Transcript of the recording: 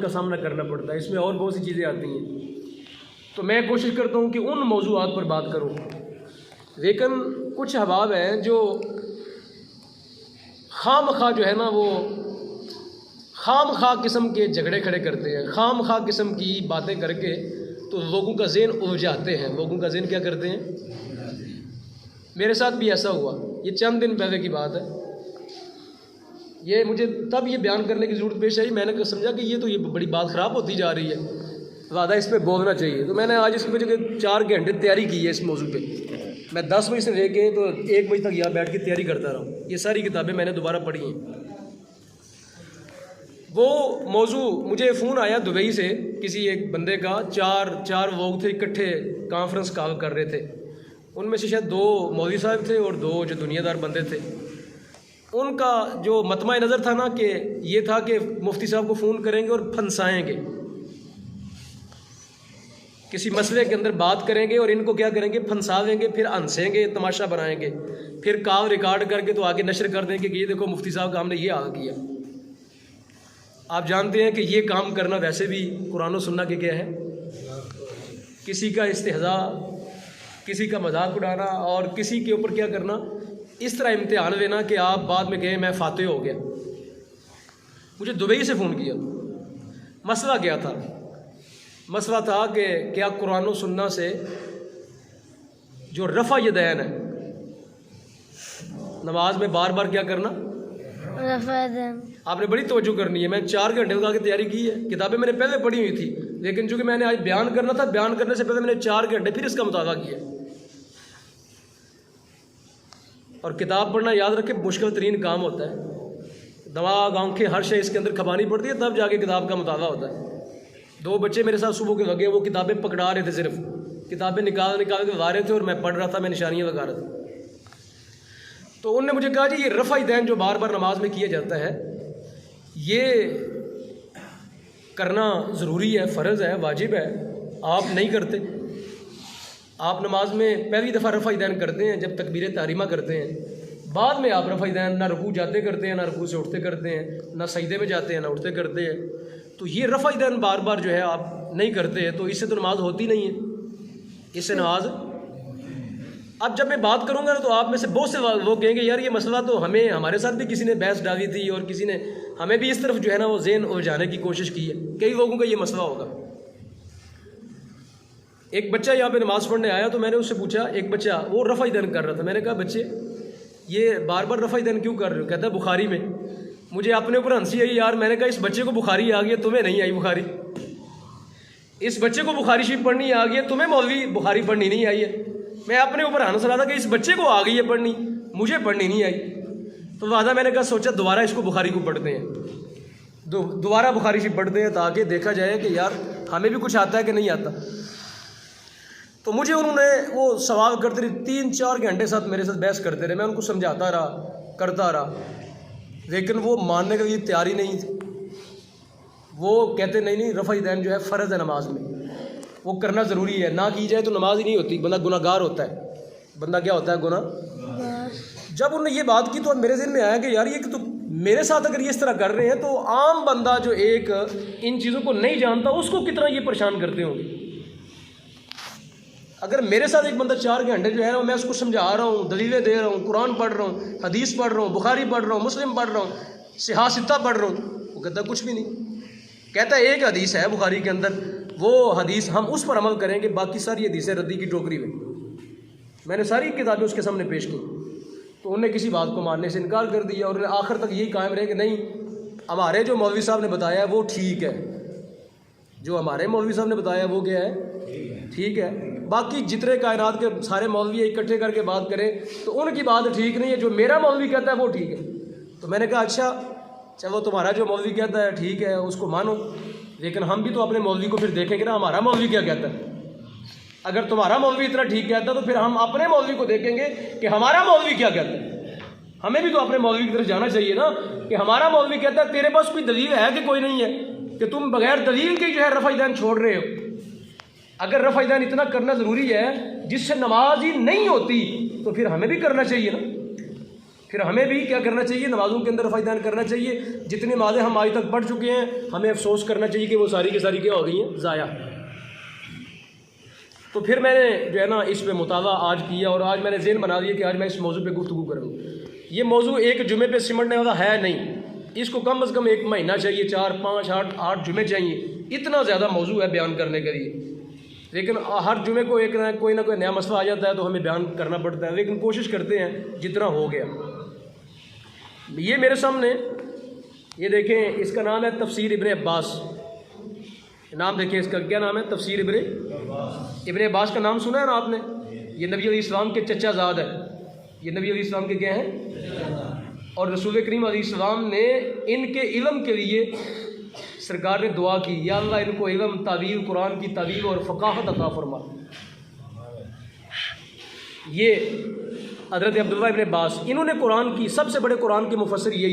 का सामना करना पड़ता है, इसमें और बहुत सी चीज़ें आती हैं। तो मैं कोशिश करता हूँ कि उन मौजूआत पर बात करूँ, लेकिन कुछ अहबाब हैं जो खामखा जो है ना वो खामखा किस्म के झगड़े खड़े करते हैं, खामखा किस्म की बातें करके तो लोगों का ज़हन उलझाते हैं, लोगों का ज़हन क्या करते हैं। मेरे साथ भी ऐसा हुआ, ये चंद दिन पहले की बात है। ये मुझे तब ये बयान करने की ज़रूरत पेश आई, मैंने समझा कि ये बड़ी बात ख़राब होती जा रही है, ज़्यादा इस पर बोलना चाहिए। तो मैंने आज इसकी वजह 4 घंटे तैयारी की है इस मौजू पे। मैं 10 बजे से लेके तो 1 बजे तक यहाँ बैठ के तैयारी करता रहा। ये सारी किताबें मैंने दोबारा पढ़ी हैं। वो मौजू मुझे फ़ोन आया दुबई से किसी एक बंदे का, चार लोग थे इकट्ठे कॉन्फ्रेंस कॉल कर रहे थे। उनमें से शायद 2 मौलवी साहब थे और 2 जो दुनियादार बंदे थे। उनका जो मतमा नज़र था ना कि ये था कि मुफ्ती साहब को फ़ोन करेंगे और फंसाएंगे, किसी मसले के अंदर बात करेंगे और इनको क्या करेंगे, फंसा देंगे, फिर हंसेंगे, तमाशा बनाएंगे, फिर कॉल रिकॉर्ड करके तो आगे नशर कर देंगे कि ये देखो मुफ्ती साहब का हमने ये हाल किया। आप जानते हैं कि ये काम करना वैसे भी कुरान और सुन्नत के क्या है, किसी का इस्तेहज़ा, किसी का मजाक उड़ाना और किसी के ऊपर क्या करना, इस तरह इम्तिहान लेना कि आप बाद में कहें मैं फातेह हो गया। मुझे दुबई से फ़ोन किया, मसला क्या था? मसला था कि क्या कुरान और सुन्नत से जो रफ़ा यदैन है, नमाज में बार बार क्या करना, आपने बड़ी तवज्जो करनी है। मैं 4 घंटे लगा के तैयारी की है, किताबें मैंने पहले पढ़ी हुई थी, लेकिन चूँकि मैंने आज बयान करना था, बयान करने से पहले मैंने 4 घंटे फिर इसका मुताला किया। और किताब पढ़ना याद रखें मुश्किल तरीन काम होता है। दिमाग, आंखें, हर शय इसके अंदर खपानी पड़ती है, तब जाके किताब का मुताला होता है। 2 बच्चे मेरे साथ सुबह के लगे, वो किताबें पकड़ा रहे थे, सिर्फ किताबें निकाल के लगा रहे थे और मैं पढ़ रहा था, मैं निशानियाँ लगा रहा था। तो उन्होंने मुझे कहा जी ये रफ़ा यदैन जो बार बार नमाज में किया जाता है, ये करना ज़रूरी है, फ़र्ज़ है, वाजिब है, आप नहीं करते। आप नमाज में पहली दफ़ा रफ़ा यदैन करते हैं जब तकबीर तहरीमा करते हैं, बाद में आप रफ़ा यदैन ना रुकू जाते करते हैं, ना रुकू से उठते करते हैं, ना सजदे में जाते हैं, ना उठते करते हैं। तो ये रफ़ा यदैन बार बार जो है आप नहीं करते हैं, तो इससे तो नमाज होती नहीं है, इससे नमाज। अब जब मैं बात करूंगा ना तो आप में से बहुत से लोग कहेंगे यार ये मसला तो हमारे साथ भी किसी ने बहस डाली थी और किसी ने हमें भी इस तरफ जो है ना वो ज़हन उलझाने की कोशिश की है। कई लोगों का ये मसला होगा। एक बच्चा यहाँ पे नमाज़ पढ़ने आया तो मैंने उससे पूछा, एक बच्चा वो रफ़ा यदैन कर रहा था, मैंने कहा बच्चे ये बार बार रफ़ा यदैन क्यों कर रहे हो? कहता है बुखारी में। मुझे अपने ऊपर हंसी आई यार, मैंने कहा इस बच्चे को बुखारी आ गई है, तुम्हें नहीं आई बुखारी। इस बच्चे को बुखारी शरीफ पढ़नी आ गई है, तुम्हें मौलवी बुखारी पढ़नी नहीं आई है। मैं अपने ऊपर हंस रहा था कि इस बच्चे को आ गई है पढ़नी, मुझे पढ़नी नहीं आई। तो वादा मैंने कहा सोचा दोबारा इसको बुखारी को पढ़ते हैं, दोबारा बुखारी शरीफ पढ़ते हैं ताकि देखा जाए कि यार हमें भी कुछ आता है कि नहीं आता। तो मुझे उन्होंने वो सवाल करते रहे, 3-4 घंटे साथ मेरे साथ बहस करते रहे। मैं उनको समझाता रहा, करता रहा, लेकिन वो मानने के लिए तैयारी नहीं थी। वो कहते नहीं रफ़ा यदैन जो है फ़र्ज़ है नमाज में, वो करना ज़रूरी है, ना की जाए तो नमाज ही नहीं होती, बंदा गुनाहगार होता है। बंदा क्या होता है? गुनाह। जब उन्होंने ये बात की तो मेरे ज़हन में आया कि यार ये तो मेरे साथ अगर ये इस तरह कर रहे हैं तो आम बंदा जो एक इन चीज़ों को नहीं जानता उसको कितना ये परेशान करते होंगे। अगर मेरे साथ एक बंदा 4 घंटे जो है ना मैं उसको समझा रहा हूँ, दलीलें दे रहा हूँ, कुरान पढ़ रहा हूँ, हदीस पढ़ रहा हूँ, बुखारी पढ़ रहा हूँ, मुस्लिम पढ़ रहा हूँ, सिहा सित्ता पढ़ रहा हूँ, वो कहता कुछ भी नहीं। कहता है एक हदीस है बुखारी के अंदर, वो हदीस हम उस पर अमल करेंगे, बाकी सारी हदीसें रद्दी की टोकरी में। मैंने सारी किताबें उसके सामने पेश की तो उन्हें किसी बात को मानने से इनकार कर दिया और आखिर तक यही कायम रहे कि नहीं हमारे जो मौलवी साहब ने बताया है वो ठीक है, जो हमारे मौलवी साहब ने बताया वो क्या है, ठीक है। बाकी जितने कायनात के सारे मौलवी इकट्ठे करके बात करें तो उनकी बात ठीक नहीं है, जो मेरा मौलवी कहता है वो ठीक है। तो मैंने कहा अच्छा चलो तुम्हारा जो मौलवी कहता है ठीक है उसको मानो, लेकिन हम भी तो अपने मौलवी को फिर देखेंगे ना हमारा मौलवी क्या कहता है। अगर तुम्हारा मौलवी इतना ठीक कहता है तो फिर हम अपने मौलवी को देखेंगे कि हमारा मौलवी क्या कहता है। हमें भी तो अपने मौलवी की तरफ जाना चाहिए ना कि हमारा मौलवी कहता है तेरे पास कोई दलील है कि कोई नहीं है कि तुम बगैर दलील के जो है रफ़ा यदैन छोड़ रहे हो। अगर रफ़ा यदैन इतना करना ज़रूरी है जिससे नमाज ही नहीं होती तो फिर हमें भी करना चाहिए ना। फिर हमें भी क्या करना चाहिए, नमाज़ों के अंदर फ़ायदान करना चाहिए। जितनी नमाज़ें हम आज तक पढ़ चुके हैं, हमें अफसोस करना चाहिए कि वो सारी की सारी क्या हो गई हैं, ज़ाया। तो फिर मैंने जो है ना इस पे मुताला आज किया और आज मैंने ज़हन बना दिया कि आज मैं इस मौजू पे गुफ्तगू करूँ। ये मौजू एक जुमे पे सिमटने वाला है नहीं, इसको कम से कम 1 महीना चाहिए, 4, 5, 8 जुमे चाहिए। इतना ज़्यादा मौजू है बयान करने के लिए, लेकिन हर जुमे को एक कोई ना कोई नया मसला आ जाता है तो हमें बयान करना पड़ता है, लेकिन कोशिश करते हैं जितना हो गया। ये मेरे सामने ये देखें, इसका नाम है तफसीर इब्न अब्बास। नाम देखें इसका, क्या नाम है, तफसीर इब्न अब्बास का नाम सुना है ना आपने। ये नबी अलैहिस्सलाम के चचाज़ाद है, ये नबी अलैहिस्सलाम के क्या हैं, और रसूल करीम अलैहिस्सलाम ने इनके इल्म के लिए सरकार ने दुआ की, या अल्लाह इनको इल्म, तावील, कुरान की तावील और फ़क़ाहत अता फरमा। ये हज़रत अब्दुल्लाह इब्न अब्बास, इन्होंने कुरान की सबसे बड़े कुरान के मुफस्सिर यही